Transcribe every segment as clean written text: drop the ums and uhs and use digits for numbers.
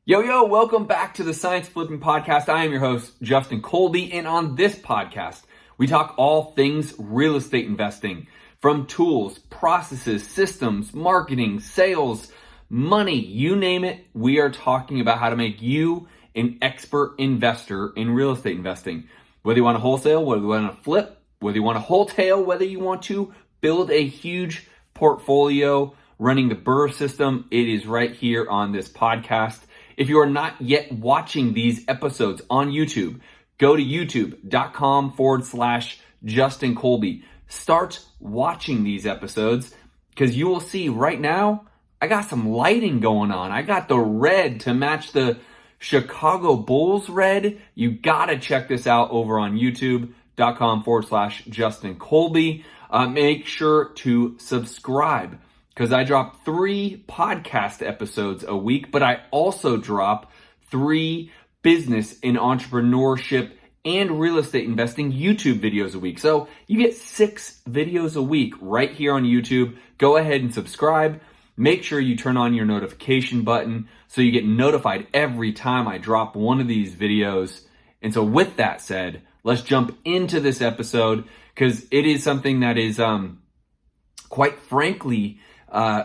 Yo, welcome back to the Science Flipping Podcast. I am your host, Justin Colby, and on this podcast, we talk all things real estate investing, from tools, processes, systems, marketing, sales, money, you name it. We are talking about how to make you an expert investor in real estate investing. Whether you want to wholesale, whether you want to flip, whether you want to wholesale, whether you want to build a huge portfolio running the BRRRR system, it is right here on this podcast. If you are not yet watching these episodes on YouTube, go to youtube.com/Justin Colby. Start watching these episodes because you will see right now, I got some lighting going on. I got the red to match the Chicago Bulls red. You gotta check this out over on youtube.com/Justin Colby. Make sure to subscribe, because I drop 3 podcast episodes a week, but I also drop 3 business and entrepreneurship and real estate investing YouTube videos a week. So you get 6 videos a week right here on YouTube. Go ahead and subscribe. Make sure you turn on your notification button so you get notified every time I drop one of these videos. And so with that said, let's jump into this episode, because it is something that is, quite frankly,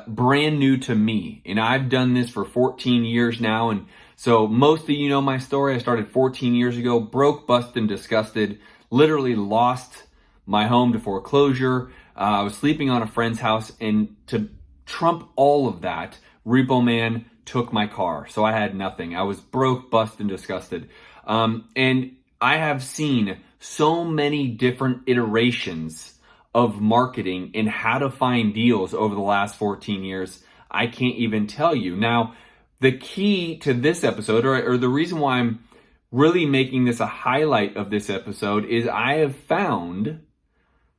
brand new to me. And I've done this for 14 years now. And so most of you know my story. I started 14 years ago, broke, busted, and disgusted, literally lost my home to foreclosure. I was sleeping on a friend's house, and to trump all of that, Repo Man took my car. So I had nothing. I was broke, busted, and disgusted. And I have seen so many different iterations of marketing and how to find deals over the last 14 years. I can't even tell you. Now, the key to this episode, or the reason why I'm really making this a highlight of this episode, is I have found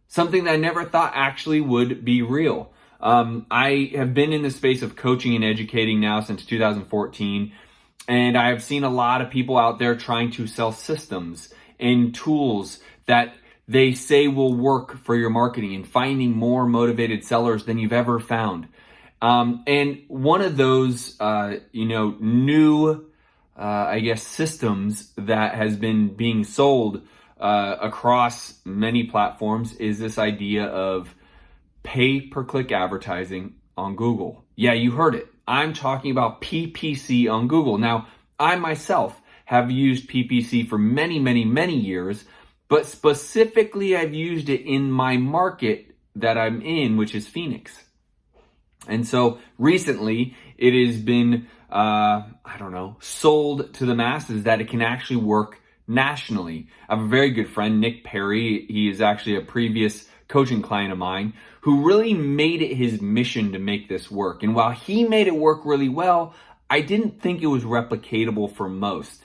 something that I never thought actually would be real. I have been in the space of coaching and educating now since 2014, and I have seen a lot of people out there trying to sell systems and tools that they say will work for your marketing, and finding more motivated sellers than you've ever found. And one of those, new, systems that has been being sold across many platforms is this idea of pay-per-click advertising on Google. Yeah, you heard it. I'm talking about PPC on Google. Now, I myself have used PPC for many, many, many years, but specifically I've used it in my market that I'm in, which is Phoenix. And so recently it has been, sold to the masses that it can actually work nationally. I have a very good friend, Nick Perry. He is actually a previous coaching client of mine who really made it his mission to make this work. And while he made it work really well, I didn't think it was replicatable for most.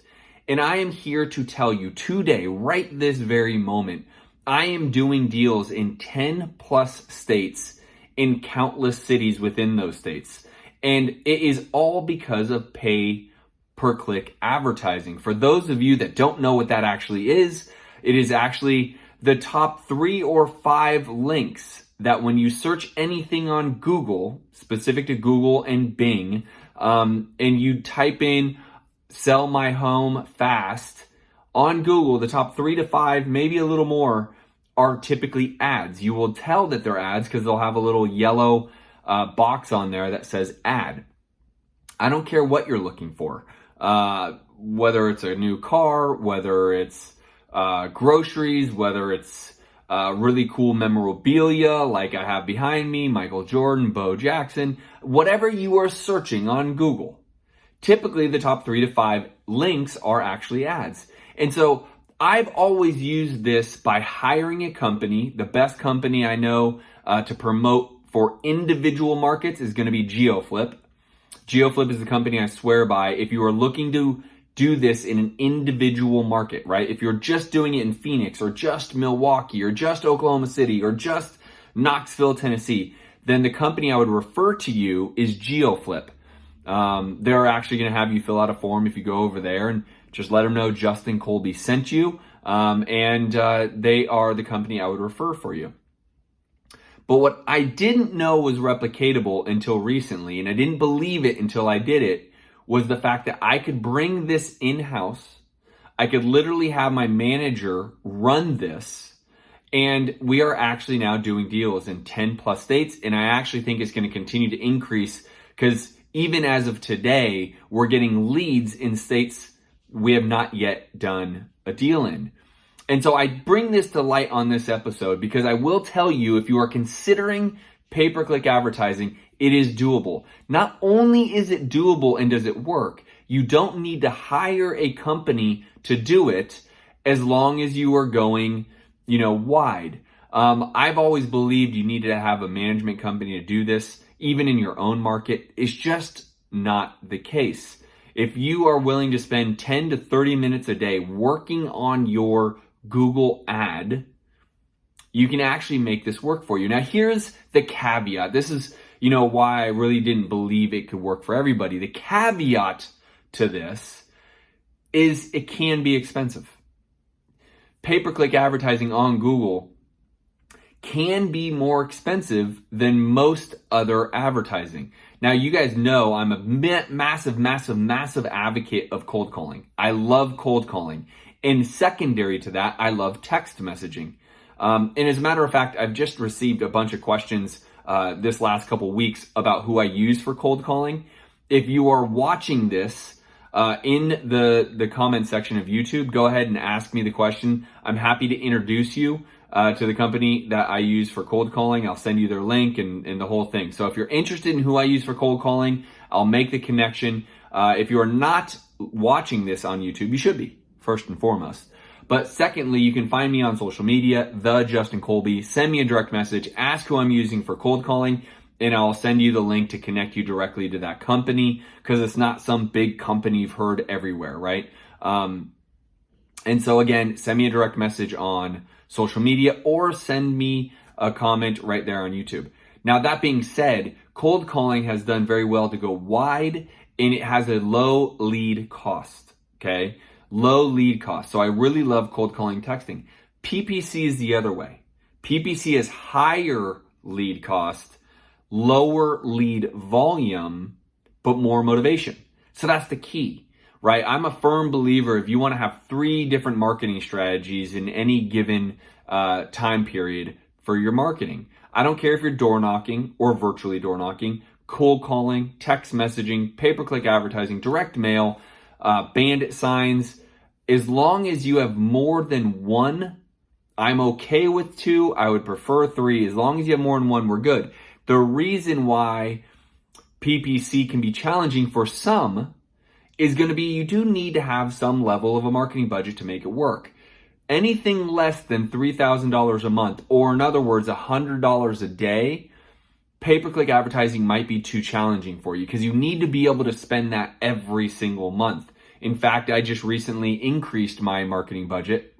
And I am here to tell you today, right this very moment, I am doing deals in 10 plus states, in countless cities within those states. And it is all because of pay-per-click advertising. For those of you that don't know what that actually is, it is actually the top 3 or 5 links that when you search anything on Google, specific to Google and Bing, and you type in sell my home fast on Google, the top 3 to 5, maybe a little more, are typically ads. You will tell that they're ads because they'll have a little yellow box on there that says ad. I don't care what you're looking for, whether it's a new car, whether it's groceries, whether it's really cool memorabilia like I have behind me, Michael Jordan, Bo Jackson, whatever you are searching on Google. Typically, the top 3 to 5 links are actually ads. And so I've always used this by hiring a company. The best company I know to promote for individual markets is going to be GeoFlip. GeoFlip is the company I swear by if you are looking to do this in an individual market, right? If you're just doing it in Phoenix or just Milwaukee or just Oklahoma City or just Knoxville, Tennessee, then the company I would refer to you is GeoFlip. They're actually going to have you fill out a form if you go over there and just let them know Justin Colby sent you. And they are the company I would refer for you. But what I didn't know was replicatable until recently, and I didn't believe it until I did it, was the fact that I could bring this in-house. I could literally have my manager run this, and we are actually now doing deals in 10 plus states, and I actually think it's going to continue to increase because even as of today, we're getting leads in states we have not yet done a deal in. And so I bring this to light on this episode because I will tell you, if you are considering pay-per-click advertising, it is doable. Not only is it doable and does it work, you don't need to hire a company to do it as long as you are going, wide. I've always believed you needed to have a management company to do this, even in your own market. It's just not the case. If you are willing to spend 10 to 30 minutes a day working on your Google ad, you can actually make this work for you. Now, here's the caveat. This is, why I really didn't believe it could work for everybody. The caveat to this is it can be expensive. Pay-per-click advertising on Google can be more expensive than most other advertising. Now, you guys know I'm a massive advocate of cold calling. I love cold calling. And secondary to that, I love text messaging. And as a matter of fact, I've just received a bunch of questions this last couple weeks about who I use for cold calling. If you are watching this in the comment section of YouTube, go ahead and ask me the question. I'm happy to introduce you to the company that I use for cold calling. I'll send you their link and the whole thing. So if you're interested in who I use for cold calling, I'll make the connection. If you are not watching this on YouTube, you should be, first and foremost. But secondly, you can find me on social media, the Justin Colby. Send me a direct message, ask who I'm using for cold calling, and I'll send you the link to connect you directly to that company, because it's not some big company you've heard everywhere, right? And so again, send me a direct message on social media or send me a comment right there on YouTube. Now, that being said, cold calling has done very well to go wide, and it has a low lead cost, okay? Low lead cost. So I really love cold calling texting. PPC is the other way. PPC is higher lead cost, lower lead volume, but more motivation. So that's the key, right? I'm a firm believer if you want to have 3 different marketing strategies in any given time period for your marketing. I don't care if you're door knocking or virtually door knocking, cold calling, text messaging, pay-per-click advertising, direct mail, bandit signs. As long as you have more than 1, I'm okay with 2. I would prefer 3. As long as you have more than 1, we're good. The reason why PPC can be challenging for some is going to be you do need to have some level of a marketing budget to make it work. Anything less than $3,000 a month, or in other words, $100 a day, pay-per-click advertising might be too challenging for you because you need to be able to spend that every single month. In fact, I just recently increased my marketing budget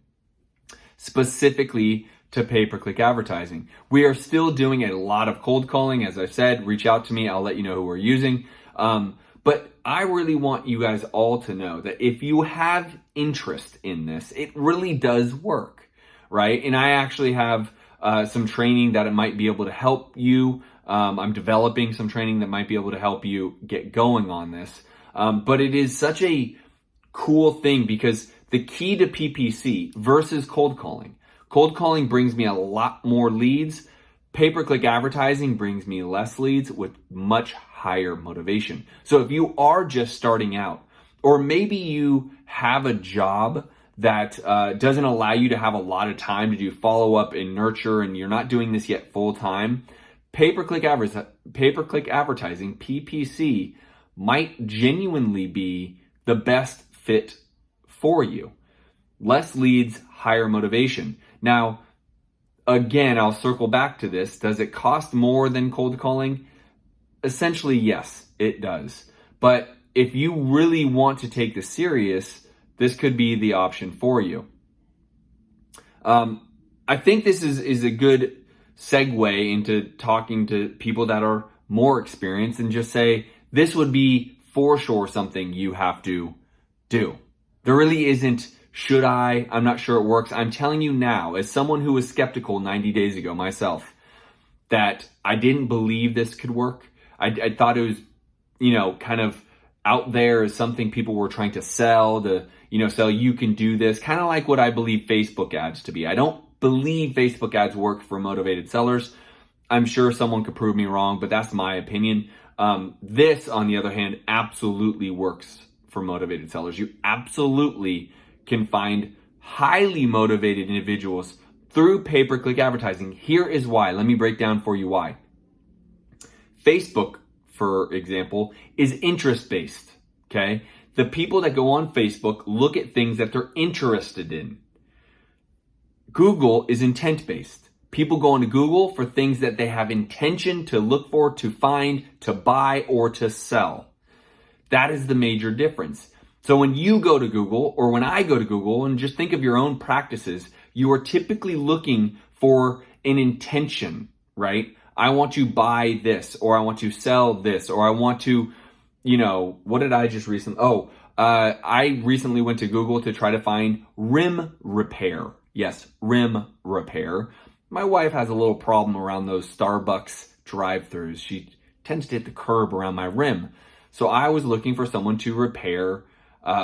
specifically to pay-per-click advertising. We are still doing a lot of cold calling. As I've said, reach out to me. I'll let you know who we're using. But I really want you guys all to know that if you have interest in this, it really does work, right? And I actually have some training that it might be able to help you. I'm developing some training that might be able to help you get going on this. But it is such a cool thing because the key to PPC versus cold calling brings me a lot more leads. Pay-per-click advertising brings me less leads with much higher motivation. So if you are just starting out, or maybe you have a job that doesn't allow you to have a lot of time to do follow-up and nurture, and you're not doing this yet full-time, pay-per-click advertising, PPC, might genuinely be the best fit for you. Less leads, higher motivation. Now, again, I'll circle back to this. Does it cost more than cold calling? Essentially, yes, it does. But if you really want to take this serious, this could be the option for you. I think this is a good segue into talking to people that are more experienced and just say, this would be for sure something you have to do. There really isn't, should I? I'm not sure it works. I'm telling you now, as someone who was skeptical 90 days ago myself, that I didn't believe this could work. I thought it was, kind of out there as something people were trying to sell, sell you can do this, kind of like what I believe Facebook ads to be. I don't believe Facebook ads work for motivated sellers. I'm sure someone could prove me wrong, but that's my opinion. This, on the other hand, absolutely works for motivated sellers. You absolutely can find highly motivated individuals through pay-per-click advertising. Here is why. Let me break down for you why. Facebook, for example, is interest-based, okay? The people that go on Facebook look at things that they're interested in. Google is intent-based. People go into Google for things that they have intention to look for, to find, to buy, or to sell. That is the major difference. So when you go to Google, or when I go to Google, and just think of your own practices, you are typically looking for an intention, right? I want to buy this, or I want to sell this, or I want to, what did I just recently? I recently went to Google to try to find rim repair. Yes, rim repair. My wife has a little problem around those Starbucks drive-thrus. She tends to hit the curb around my rim. So I was looking for someone to repair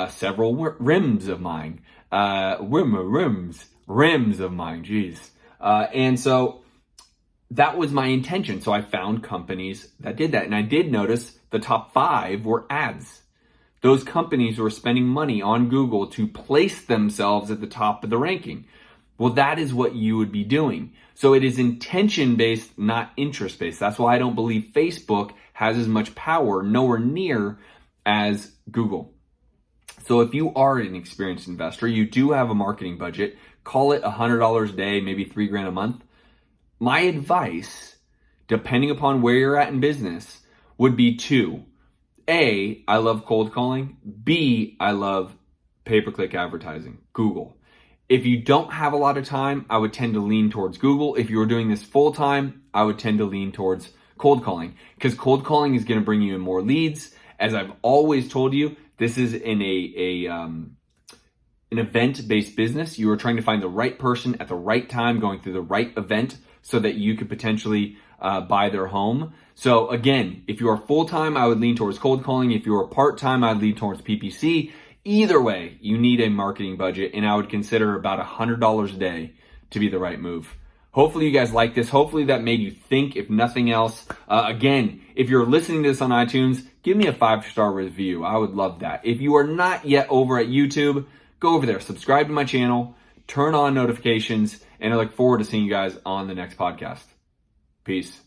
several rims of mine. Rims of mine, geez. And so that was my intention. So I found companies that did that. And I did notice the top 5 were ads. Those companies were spending money on Google to place themselves at the top of the ranking. Well, that is what you would be doing. So it is intention-based, not interest-based. That's why I don't believe Facebook has as much power, nowhere near, as Google. So if you are an experienced investor, you do have a marketing budget, call it $100 a day, maybe $3,000 a month. My advice, depending upon where you're at in business, would be 2. A, I love cold calling. B, I love pay-per-click advertising, Google. If you don't have a lot of time, I would tend to lean towards Google. If you were doing this full time, I would tend to lean towards cold calling, because cold calling is going to bring you in more leads. As I've always told you, this is in an event-based business. You are trying to find the right person at the right time, going through the right event so that you could potentially buy their home. So again, if you are full-time, I would lean towards cold calling. If you are part-time, I'd lean towards PPC. Either way, you need a marketing budget, and I would consider about $100 a day to be the right move. Hopefully you guys like this. Hopefully that made you think, if nothing else. Again, if you're listening to this on iTunes, give me a 5-star review. I would love that. If you are not yet over at YouTube, go over there, subscribe to my channel, turn on notifications, and I look forward to seeing you guys on the next podcast. Peace.